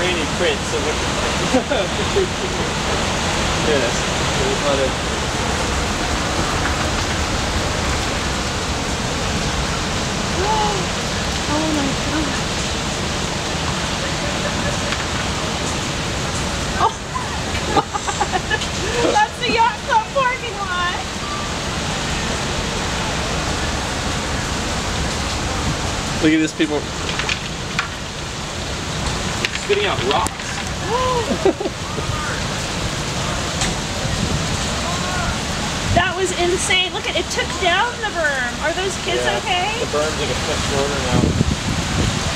rainy print, so look at this. There's a lot of... Oh my god. Oh god. That's the yacht club parking lot. Look at this, people. Spitting out rocks. That was insane. Look at it, took down the berm. Are those kids okay? The berm's like a foot shorter now.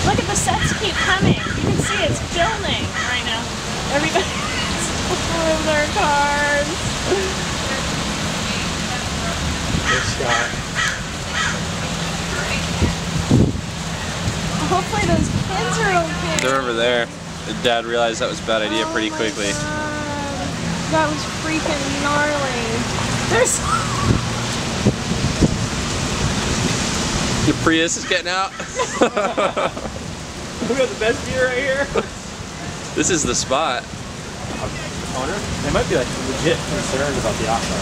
Look at the sets keep coming. You can see it's filming right now. Everybody's in their cars. Good shot. Hopefully those kids are okay. They're over there. Dad realized that was a bad idea pretty quickly. God. That was freaking gnarly. There's... The Prius is getting out. We got the best view right here. This is the spot. Owner? They might be like legit concerned about the yacht club.